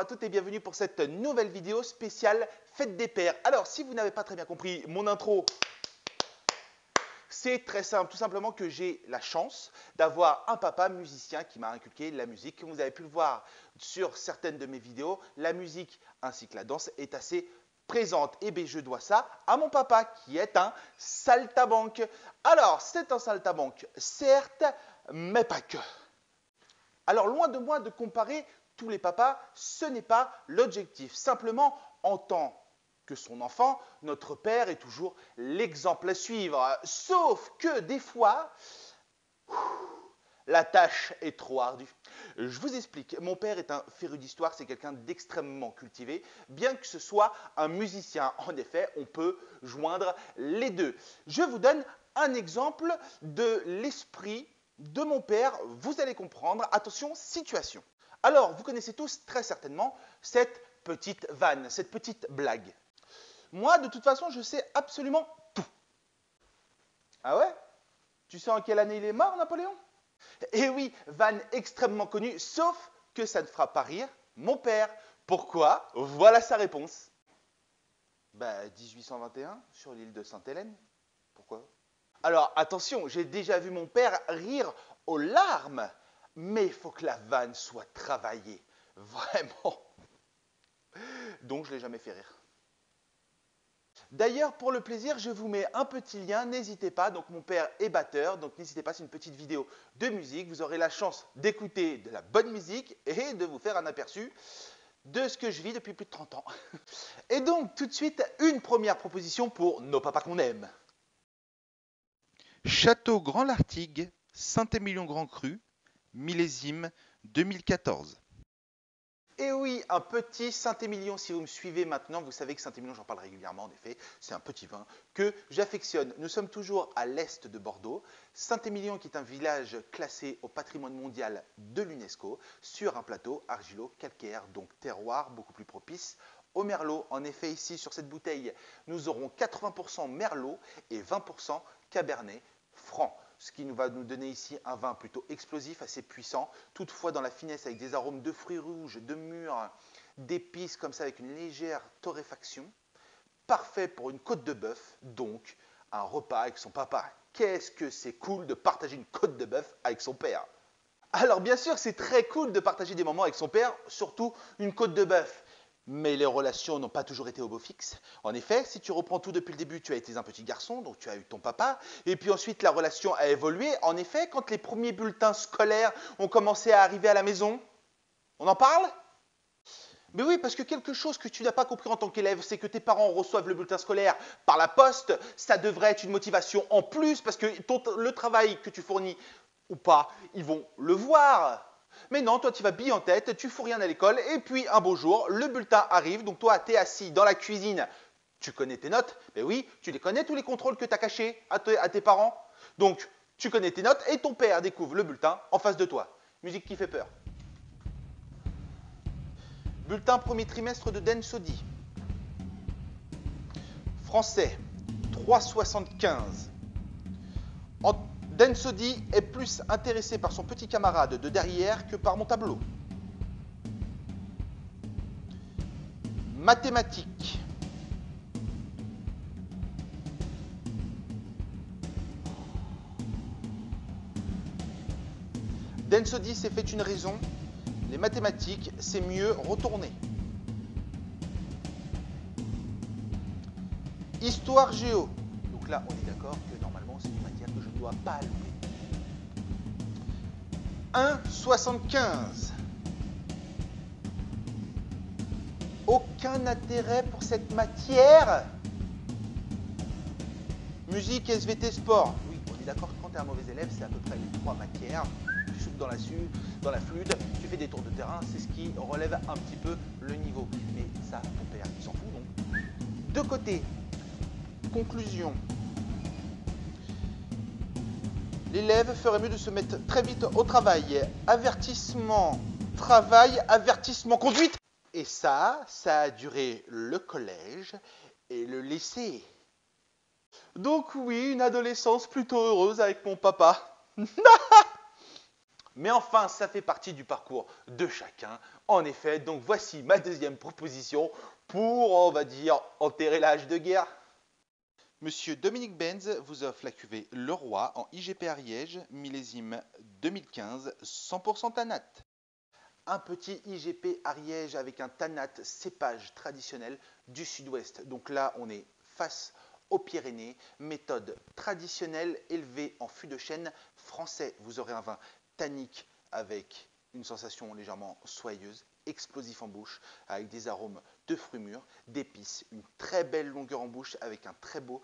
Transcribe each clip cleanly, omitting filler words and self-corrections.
à toutes et bienvenue pour cette nouvelle vidéo spéciale Fête des Pères. Alors, si vous n'avez pas très bien compris mon intro, c'est très simple, tout simplement que j'ai la chance d'avoir un papa musicien qui m'a inculqué la musique. Comme vous avez pu le voir sur certaines de mes vidéos, la musique ainsi que la danse est assez présente. Et bien, je dois ça à mon papa qui est un saltabanque. Alors, c'est un saltabanque, certes, mais pas que. Alors, loin de moi de comparer tous les papas, ce n'est pas l'objectif. Simplement, en tant que son enfant, notre père est toujours l'exemple à suivre. Sauf que des fois, la tâche est trop ardue. Je vous explique. Mon père est un féru d'histoire, c'est quelqu'un d'extrêmement cultivé, bien que ce soit un musicien. En effet, on peut joindre les deux. Je vous donne un exemple de l'esprit de mon père. Vous allez comprendre. Attention, situation. Alors, vous connaissez tous très certainement cette petite vanne, cette petite blague. Moi, de toute façon, je sais absolument tout. Ah ouais? Tu sais en quelle année il est mort, Napoléon? Eh oui, vanne extrêmement connue, sauf que ça ne fera pas rire mon père. Pourquoi? Voilà sa réponse. 1821, sur l'île de Sainte-Hélène. Pourquoi? Alors, attention, j'ai déjà vu mon père rire aux larmes, mais il faut que la vanne soit travaillée. Vraiment. Donc, je ne l'ai jamais fait rire. D'ailleurs, pour le plaisir, je vous mets un petit lien, n'hésitez pas. Donc, mon père est batteur, donc n'hésitez pas, c'est une petite vidéo de musique. Vous aurez la chance d'écouter de la bonne musique et de vous faire un aperçu de ce que je vis depuis plus de 30 ans. Et donc, tout de suite, une première proposition pour nos papas qu'on aime. Château Grand-Lartigue, Saint-Émilion-Grand-Cru, millésime 2014. Et oui, un petit Saint-Émilion, si vous me suivez maintenant, vous savez que Saint-Émilion, j'en parle régulièrement en effet, c'est un petit vin que j'affectionne. Nous sommes toujours à l'est de Bordeaux. Saint-Émilion qui est un village classé au patrimoine mondial de l'UNESCO sur un plateau argilo-calcaire, donc terroir beaucoup plus propice au merlot. En effet, ici sur cette bouteille, nous aurons 80% merlot et 20% cabernet franc, ce qui va nous donner ici un vin plutôt explosif, assez puissant, toutefois dans la finesse avec des arômes de fruits rouges, de mûres, d'épices comme ça avec une légère torréfaction. Parfait pour une côte de bœuf, donc un repas avec son papa. Qu'est-ce que c'est cool de partager une côte de bœuf avec son père. Alors bien sûr, c'est très cool de partager des moments avec son père, surtout une côte de bœuf. Mais les relations n'ont pas toujours été au beau fixe. En effet, si tu reprends tout depuis le début, tu as été un petit garçon, donc tu as eu ton papa, et puis ensuite la relation a évolué. En effet, quand les premiers bulletins scolaires ont commencé à arriver à la maison, on en parle? Mais oui, parce que quelque chose que tu n'as pas compris en tant qu'élève, c'est que tes parents reçoivent le bulletin scolaire par la poste. Ça devrait être une motivation en plus, parce que le travail que tu fournis ou pas, ils vont le voir. Mais non, toi tu vas bille en tête, tu fous rien à l'école, et puis un beau jour, le bulletin arrive, donc toi tu es assis dans la cuisine, tu connais tes notes, mais oui, tu les connais tous les contrôles que tu as cachés à tes parents. Donc tu connais tes notes, et ton père découvre le bulletin en face de toi. Musique qui fait peur. Bulletin premier trimestre de Densody. Français, 3,75. Densody est plus intéressé par son petit camarade de derrière que par mon tableau. Mathématiques. Densody s'est fait une raison. Les mathématiques, c'est mieux retourner. Histoire géo. Donc là, on est d'accord que normalement, c'est une matière que je ne dois pas louper. 1,75. Aucun intérêt pour cette matière. Musique, SVT, sport. Oui, on est d'accord que quand tu es un mauvais élève, c'est à peu près les 3 matières. Tu souffles dans la flûte, tu fais des tours de terrain, c'est ce qui relève un petit peu le niveau. Mais ça, ton père, il s'en fout donc. De côté, conclusion. L'élève ferait mieux de se mettre très vite au travail. Avertissement, travail, avertissement, conduite. Et ça a duré le collège et le lycée. Donc oui, une adolescence plutôt heureuse avec mon papa. Mais enfin, ça fait partie du parcours de chacun. En effet, donc voici ma deuxième proposition pour, on va dire, enterrer l'âge de guerre. Monsieur Dominique Benz vous offre la cuvée Le Roi en IGP Ariège, millésime 2015, 100% Tanat. Un petit IGP Ariège avec un Tanat cépage traditionnel du sud-ouest. Donc là, on est face aux Pyrénées, méthode traditionnelle élevée en fût de chêne français. Vous aurez un vin tannique avec une sensation légèrement soyeuse, explosif en bouche, avec des arômes de fruits mûrs, d'épices, une très belle longueur en bouche avec un très beau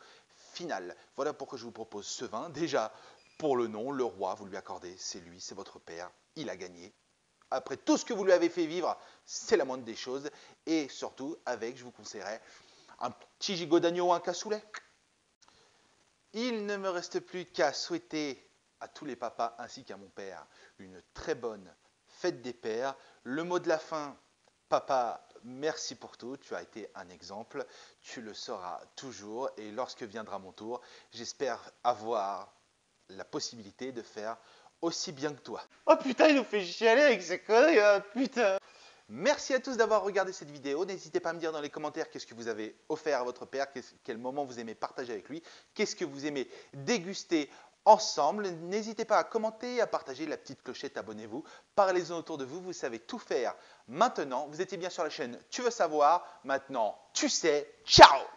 final. Voilà pourquoi je vous propose ce vin. Déjà, pour le nom, le roi, vous lui accordez, c'est lui, c'est votre père, il a gagné. Après tout ce que vous lui avez fait vivre, c'est la moindre des choses. Et surtout, avec, je vous conseillerais, un petit gigot d'agneau ou un cassoulet. Il ne me reste plus qu'à souhaiter à tous les papas ainsi qu'à mon père une très bonne fête des pères. Le mot de la fin, papa, merci pour tout. Tu as été un exemple. Tu le seras toujours. Et lorsque viendra mon tour, j'espère avoir la possibilité de faire aussi bien que toi. Oh putain, il nous fait chialer avec ses conneries, hein, putain. Merci à tous d'avoir regardé cette vidéo. N'hésitez pas à me dire dans les commentaires qu'est-ce que vous avez offert à votre père, quel moment vous aimez partager avec lui, qu'est-ce que vous aimez déguster ensemble. N'hésitez pas à commenter, à partager la petite clochette, abonnez-vous, parlez-en autour de vous, vous savez tout faire maintenant. Vous étiez bien sur la chaîne Tu veux savoir, maintenant tu sais, ciao!